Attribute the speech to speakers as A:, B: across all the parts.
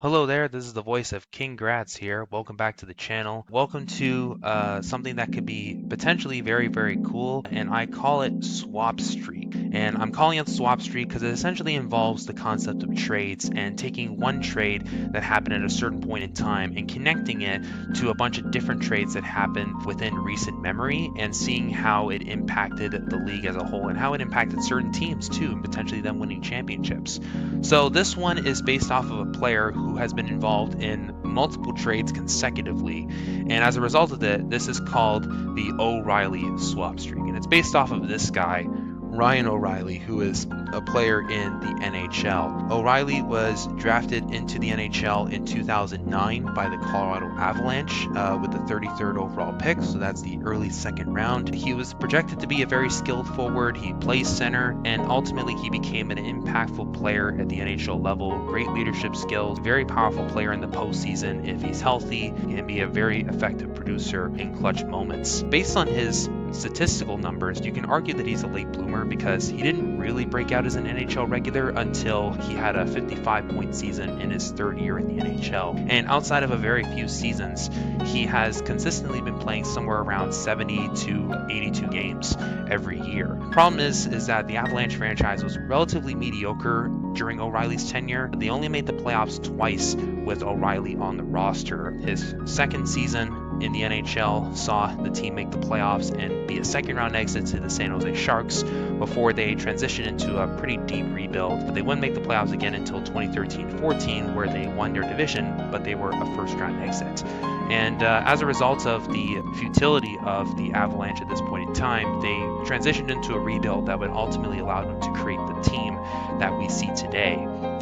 A: Hello there, this is the voice of King Gratz here. Welcome back to the channel. Welcome to something that could be potentially very cool, and I call it Swap Streak. And I'm calling it Swap Streak because it essentially involves the concept of trades and taking one trade that happened at a certain point in time and connecting it to a bunch of different trades that happened within recent memory and seeing how it impacted the league as a whole and how it impacted certain teams too, and potentially them winning championships. So this one is based off of a player who has been involved in multiple trades consecutively, and as a result of that, this is called the O'Reilly swap streak, and it's based off of this guy, Ryan O'Reilly, who is a player in the NHL. O'Reilly was drafted into the NHL in 2009 by the Colorado Avalanche with the 33rd overall pick, so that's the early second round. He was projected to be a very skilled forward. He plays center, and ultimately he became an impactful player at the NHL level. Great leadership skills, very powerful player in the postseason. If he's healthy, he can be a very effective producer in clutch moments. Based on his statistical numbers, you can argue that he's a late bloomer because he didn't really break out as an NHL regular until he had a 55-point season in his third year in the NHL. And outside of a very few seasons, he has consistently been playing somewhere around 70 to 82 games every year. Problem is that the Avalanche franchise was relatively mediocre during O'Reilly's tenure. They only made the playoffs twice with O'Reilly on the roster. His second season in the NHL saw the team make the playoffs and be a second round exit to the San Jose Sharks before they transitioned into a pretty deep rebuild. But they wouldn't make the playoffs again until 2013-14, where they won their division, but they were a first round exit. And as a result of the futility of the Avalanche at this point in time, they transitioned into a rebuild that would ultimately allow them to create the team that we see today.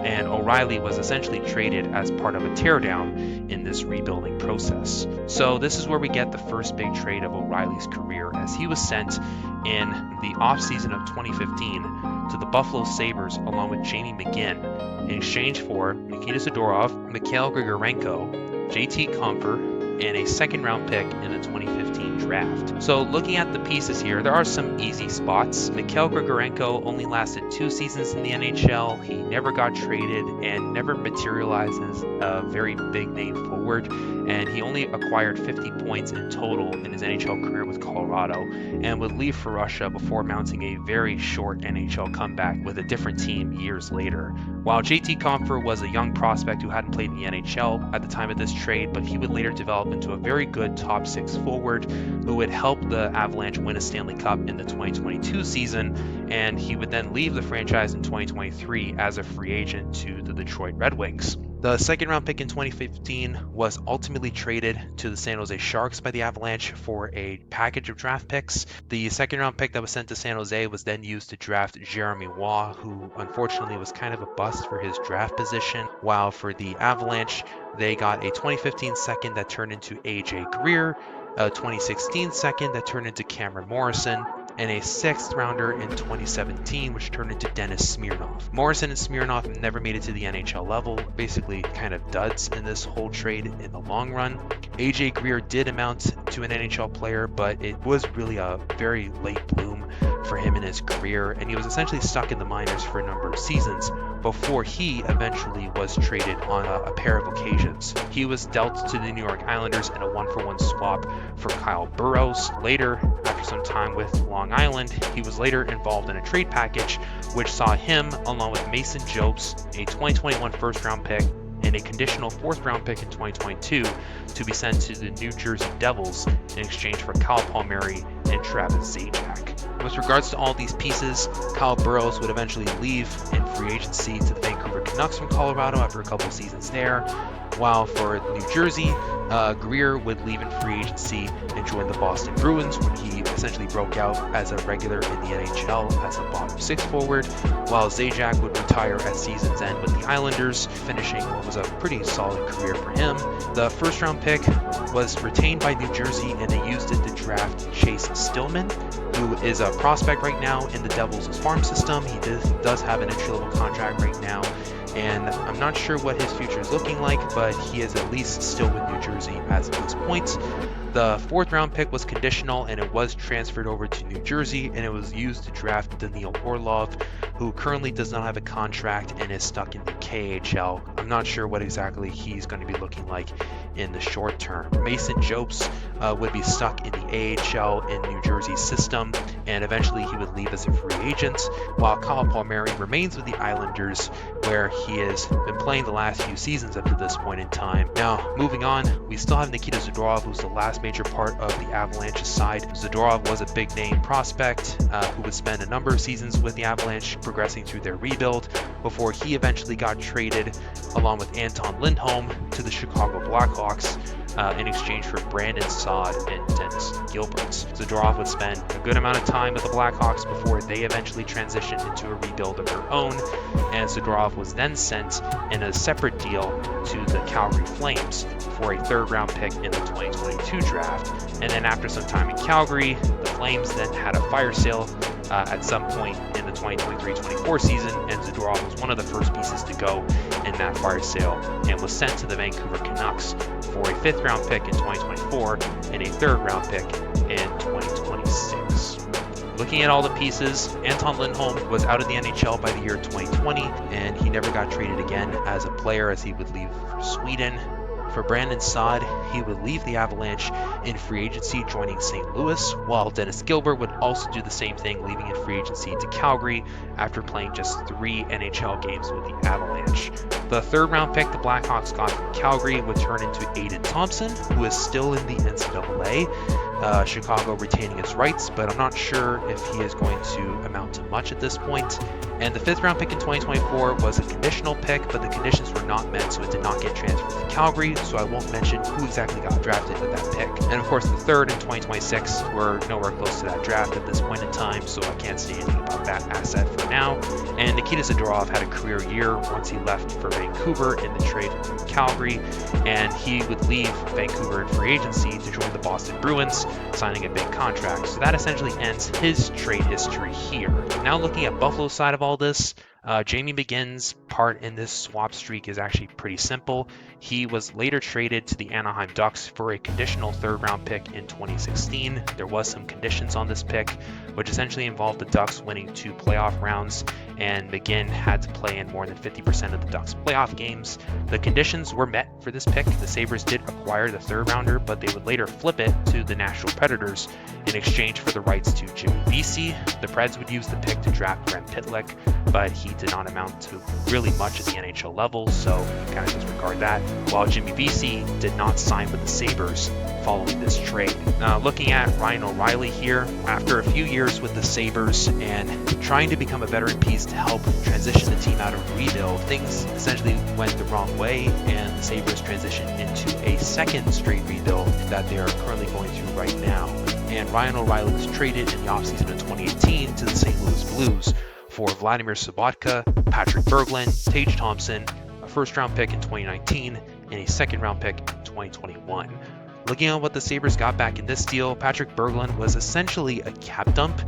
A: And O'Reilly was essentially traded as part of a teardown in this rebuilding process. So this is where we get the first big trade of O'Reilly's career, as he was sent in the offseason of 2015 to the Buffalo Sabres along with Jamie McGinn in exchange for Nikita Zadorov, Mikhail Grigorenko, JT Compher, and a second round pick in the 2015 draft. So looking at the pieces here, there are some easy spots. Mikhail Grigorenko only lasted 2 seasons in the NHL. He never got traded and never materialized as a very big name forward, and he only acquired 50 points in total in his NHL career with Colorado and would leave for Russia before mounting a very short NHL comeback with a different team years later. While JT Compher was a young prospect who hadn't played in the NHL at the time of this trade, but he would later develop into a very good top 6 forward who would help the Avalanche win a Stanley Cup in the 2022 season, and he would then leave the franchise in 2023 as a free agent to the Detroit Red Wings. The second round pick in 2015 was ultimately traded to the San Jose Sharks by the Avalanche for a package of draft picks. The second round pick that was sent to San Jose was then used to draft Jeremy Waugh, who unfortunately was kind of a bust for his draft position, while for the Avalanche, they got a 2015 second that turned into AJ Greer, a 2016 second that turned into Cameron Morrison, and a 6th rounder in 2017, which turned into Dennis Smirnov. Morrison and Smirnov never made it to the NHL level, basically kind of duds in this whole trade in the long run. AJ Greer did amount to an NHL player, but it was really a very late bloom for him in his career, and he was essentially stuck in the minors for a number of seasons before he eventually was traded on a pair of occasions. He was dealt to the New York Islanders in a 1-for-1 swap for Kyle Burroughs. Later, after some time with Long Island, he was later involved in a trade package which saw him, along with Mason Jobs, a 2021 first-round pick, and a conditional 4th round pick in 2022 to be sent to the New Jersey Devils in exchange for Kyle Palmieri and Travis Zajac. With regards to all these pieces, Kyle Burroughs would eventually leave in free agency to the Vancouver Canucks from Colorado after a couple seasons there, while for New Jersey, Greer would leave in free agency and join the Boston Bruins, when he essentially broke out as a regular in the NHL as a bottom 6 forward, while Zajac would retire at season's end with the Islanders, finishing what was a pretty solid career for him. The first round pick was retained by New Jersey, and they used it to draft Chase Stillman, who is a prospect right now in the Devils' farm system. He does have an entry-level contract right now, and I'm not sure what his future is looking like, but he is at least still with New Jersey as of this point. The 4th round pick was conditional, and it was transferred over to New Jersey, and it was used to draft Daniil Orlov, who currently does not have a contract and is stuck in the KHL. I'm not sure what exactly he's going to be looking like in the short term. Mason Jopes would be stuck in the AHL in New Jersey's system, and eventually he would leave as a free agent, while Kyle Palmieri remains with the Islanders, where he has been playing the last few seasons up to this point in time. Now, moving on, we still have Nikita Zadorov, who's the last major part of the Avalanche's side. Zadorov was a big name prospect who would spend a number of seasons with the Avalanche, progressing through their rebuild, before he eventually got traded along with Anton Lindholm to the Chicago Blackhawks in exchange for Brandon Saad and Dennis Gilbert. Zadorov would spend a good amount of time with the Blackhawks before they eventually transitioned into a rebuild of their own, and Zadorov was then sent in a separate deal to the Calgary Flames for a 3rd round pick in the 2022 draft. And then after some time in Calgary, the Flames then had a fire sale at some point in the 2023-24 season, and Zadorov was one of the first pieces to go in that fire sale and was sent to the Vancouver Canucks for a 5th round pick in 2024 and a 3rd round pick in 2026. Looking at all the pieces, Anton Lindholm was out of the NHL by the year 2020, and he never got traded again as a player, as he would leave for Sweden. For Brandon Saad, he would leave the Avalanche in free agency, joining St. Louis, while Dennis Gilbert would also do the same thing, leaving in free agency to Calgary after playing just 3 NHL games with the Avalanche. The 3rd round pick the Blackhawks got from Calgary would turn into Aiden Thompson, who is still in the NCAA. Chicago retaining his rights, but I'm not sure if he is going to amount to much at this point. And the 5th round pick in 2024 was a conditional pick, but the conditions were not met, so it did not get transferred to Calgary, so I won't mention who exactly got drafted with that pick. And of course, the 3rd in 2026, we're nowhere close to that draft at this point in time, so I can't say anything about that asset for now. And Nikita Zadorov had a career year once he left for Vancouver in the trade from Calgary, and he would leave Vancouver in free agency to join the Boston Bruins, signing a big contract. So that essentially ends his trade history here. Now looking at Buffalo's side of all this, Jamie McGinn's part in this swap streak is actually pretty simple. He was later traded to the Anaheim Ducks for a conditional 3rd round pick in 2016. There was some conditions on this pick, which essentially involved the Ducks winning 2 playoff rounds, and McGinn had to play in more than 50% of the Ducks playoff games. The conditions were met for this pick. The Sabres did acquire the 3rd rounder, but they would later flip it to the Nashville Predators in exchange for the rights to Jimmy Vesey. The Preds would use the pick to draft Brent Pitlick, but he did not amount to really much at the NHL level, so kind of disregard that, while Jimmy Vesey did not sign with the Sabres following this trade. Now, looking at Ryan O'Reilly here, after a few years with the Sabres and trying to become a veteran piece to help transition the team out of rebuild, things essentially went the wrong way, and the Sabres transitioned into a 2nd straight rebuild that they are currently going through right now. And Ryan O'Reilly was traded in the offseason of 2018 to the St. Louis Blues for Vladimir Sobotka, Patrick Berglund, Tage Thompson, a 1st round pick in 2019, and a 2nd round pick in 2021. Looking at what the Sabres got back in this deal, Patrick Berglund was essentially a cap dump,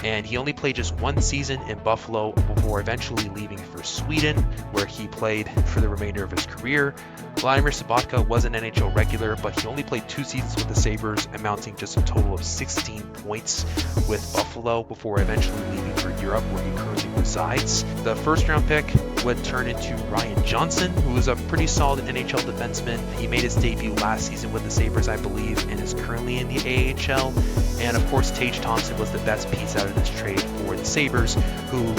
A: and he only played just 1 season in Buffalo before eventually leaving for Sweden, where he played for the remainder of his career. Vladimir Sobotka was an NHL regular, but he only played 2 seasons with the Sabres, amounting just a total of 16 points with Buffalo before eventually leaving for Europe, where he currently resides. The 1st round pick would turn into Ryan Johnson, who was a pretty solid NHL defenseman. He made his debut last season with the Sabres, I believe, and is currently in the AHL. And of course, Tage Thompson was the best piece out of this trade for the Sabres, who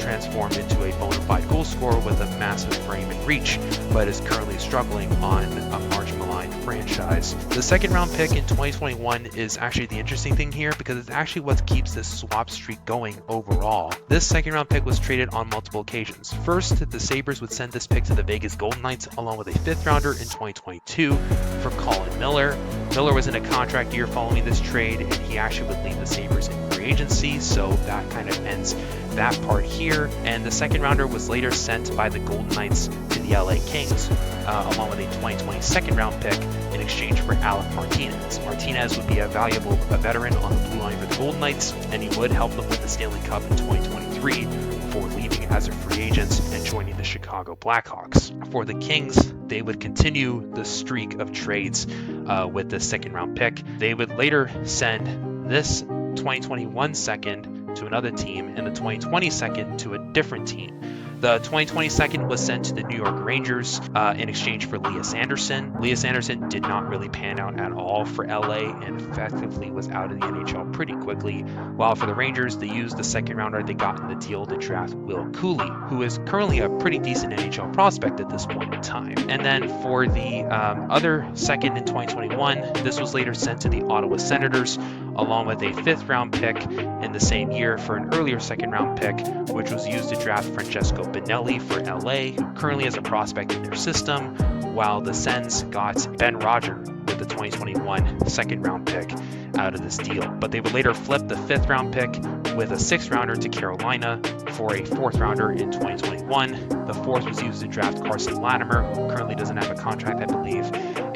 A: transformed into a bona fide goal scorer with a massive frame and reach, but is currently struggling on a March maligned franchise. The 2nd round pick in 2021 is actually the interesting thing here, because it's actually what keeps this swap streak going overall. This 2nd round pick was traded on multiple occasions. First, the Sabres would send this pick to the Vegas Golden Knights along with a 5th rounder in 2022 for Colin Miller. Miller was in a contract year following this trade, and he actually would leave the Sabres in free agency, so that kind of ends that part here. And the 2nd rounder was later sent by the Golden Knights to the LA Kings, along with a 2020 2nd round pick in exchange for Alec Martinez. Martinez would be a veteran on the blue line for the Golden Knights, and he would help them win the Stanley Cup in 2023 before leaving as a free agent and joining the Chicago Blackhawks. For the Kings, they would continue the streak of trades with the second-round pick. They would later send this 2021 second to another team and the 2020 second to a different team. The 2020 second was sent to the New York Rangers in exchange for Lias Andersson. Lias Andersson did not really pan out at all for LA and effectively was out of the NHL pretty quickly. While for the Rangers, they used the second rounder they got in the deal to draft Will Cooley, who is currently a pretty decent NHL prospect at this point in time. And then for the other second in 2021, this was later sent to the Ottawa Senators, along with a 5th round pick in the same year for an earlier 2nd round pick, which was used to draft Francesco Benelli for LA, who currently is a prospect in their system, while the Sens got Ben Roger with the 2021 2nd round pick out of this deal. But they would later flip the 5th round pick with a 6th rounder to Carolina for a 4th rounder in 2021. The 4th was used to draft Carson Latimer, who currently doesn't have a contract, I believe,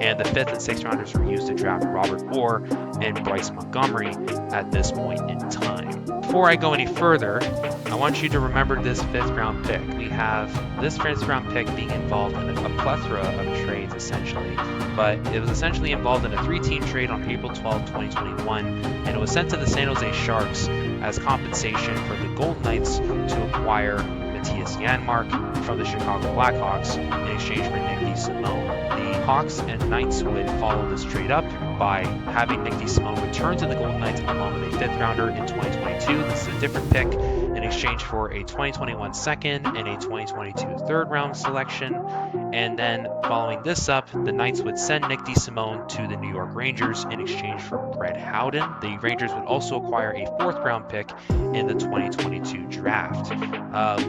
A: and the 5th and 6th rounders were used to draft Robert Orr and Bryce Montgomery at this point in time. Before I go any further, I want you to remember this 5th round pick. We have this 5th round pick being involved in a plethora of trades essentially, but it was essentially involved in a 3-team trade on April 12, 2021, and it was sent to the San Jose Sharks as compensation for the Golden Knights to acquire Matthias Janmark from the Chicago Blackhawks in exchange for Nick DeSimone. The Hawks and Knights would follow this trade up by having Nick DeSimone return to the Golden Knights along with a 5th rounder in 2022. This is a different pick in exchange for a 2021 second and a 2022 3rd round selection. And then following this up, the Knights would send Nick DeSimone to the New York Rangers in exchange for Brett Howden. The Rangers would also acquire a 4th round pick in the 2022 draft.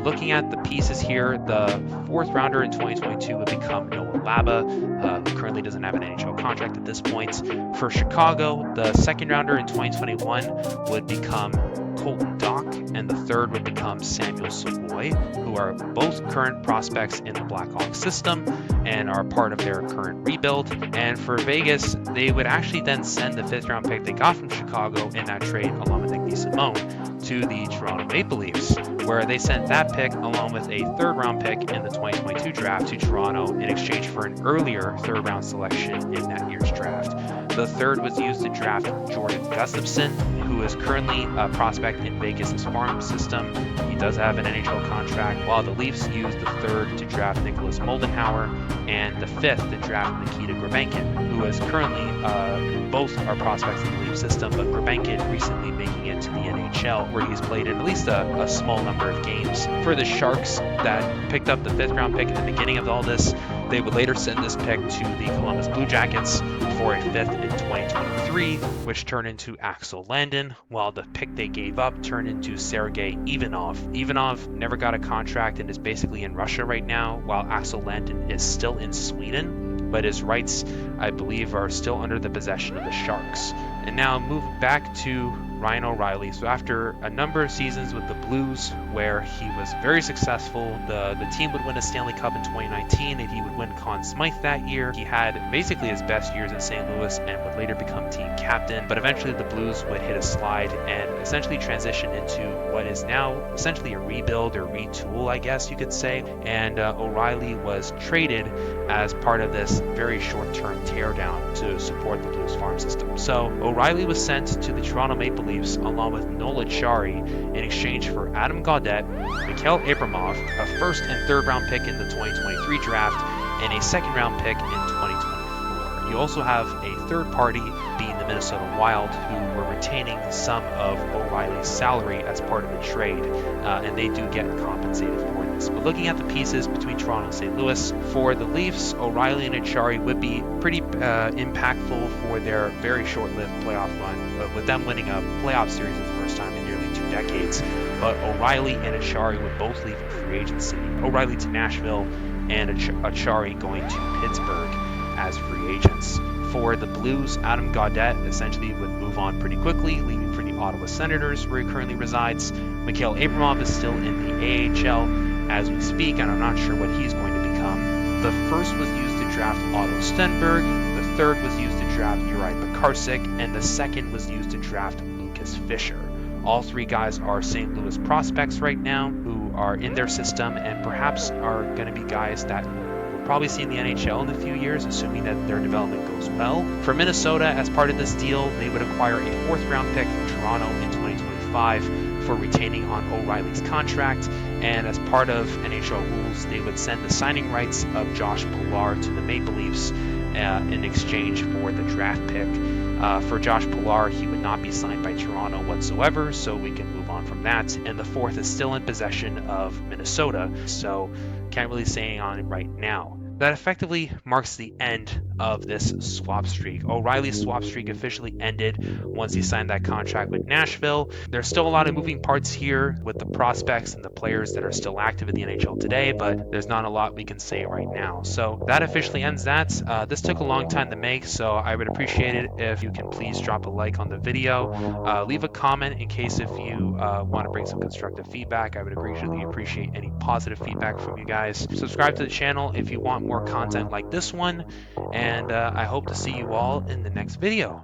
A: Looking at the pieces here, the 4th rounder in 2022 would become Noah Laba, who currently doesn't have an NHL contract at this point. For Chicago, the 2nd rounder in 2021 would become Colton Dock, and the 3rd would become Samuel Savoy, who are both current prospects in the Blackhawks system and are part of their current rebuild. And for Vegas, they would actually then send the 5th round pick they got from Chicago in that trade along with Nick DeSimone to the Toronto Maple Leafs, where they sent that pick along with a 3rd round pick in the 2022 draft to Toronto in exchange for an earlier 3rd round selection in that year's draft. The 3rd was used to draft Jordan Gustafson, who is currently a prospect in Vegas' farm system. He does have an NHL contract, while the Leafs used the 3rd to draft Nicholas Moldenhauer and the 5th to draft Nikita Grabenkin, who is currently, both are prospects in the Leaf system, but Grabenkin recently making it to the NHL, where he's played in at least a small number of games. For the Sharks that picked up the 5th round pick at the beginning of all this, they would later send this pick to the Columbus Blue Jackets for a 5th in 2023, which turned into Axel Landon, while the pick they gave up turned into Sergei Ivanov. Ivanov never got a contract and is basically in Russia right now, while Axel Landon is still in Sweden, but his rights, I believe, are still under the possession of the Sharks. And now moving back to Ryan O'Reilly. So after a number of seasons with the Blues, where he was very successful, the team would win a Stanley Cup in 2019, and he would win Conn Smythe that year. He had basically his best years in St. Louis and would later become team captain, but eventually the Blues would hit a slide and essentially transition into what is now essentially a rebuild or retool, I guess you could say. And O'Reilly was traded as part of this very short-term teardown to support the Blues farm system. So O'Reilly was sent to the Toronto Maple Leafs along with Nola Chari in exchange for Adam Gaudette, Mikhail Abramov, a 1st and 3rd round pick in the 2023 draft, and a 2nd round pick in 2024. You also have a 3rd party being the Minnesota Wild, who were retaining some of O'Reilly's salary as part of the trade, and they do get compensated for this. But looking at the pieces between Toronto and St. Louis, for the Leafs, O'Reilly and Achari would be pretty impactful for their very short-lived playoff run, with them winning a playoff series for the first time in nearly 2 decades. But O'Reilly and Achari would both leave in free agency. O'Reilly to Nashville and Achari going to Pittsburgh as free agents. For the Blues, Adam Gaudette essentially would move on pretty quickly, leaving for the Ottawa Senators, where he currently resides. Mikhail Abramov is still in the AHL as we speak, and I'm not sure what he's going to become. The 1st was used to draft Otto Stenberg, the 3rd was used to draft Uri Pekarsik, and the 2nd was used to draft Lucas Fischer. All 3 guys are St. Louis prospects right now, who are in their system and perhaps are going to be guys that we'll probably see in the NHL in a few years, assuming that their development goes well. For Minnesota, as part of this deal, they would acquire a 4th round pick from Toronto in 2025 for retaining on O'Reilly's contract, and as part of NHL rules, they would send the signing rights of Josh Pilar to the Maple Leafs in exchange for the draft pick. For Josh Pilar, he would not be signed by Toronto whatsoever, so we can move on from that. And the 4th is still in possession of Minnesota, so can't really say on it right now. That effectively marks the end of this swap streak. O'Reilly's swap streak officially ended once he signed that contract with Nashville. There's still a lot of moving parts here with the prospects and the players that are still active in the NHL today, but there's not a lot we can say right now. So that officially ends that. This took a long time to make, so I would appreciate it if you can please drop a like on the video. Leave a comment in case if you want to bring some constructive feedback. I would greatly appreciate any positive feedback from you guys. Subscribe to the channel if you want more content like this one, and I hope to see you all in the next video.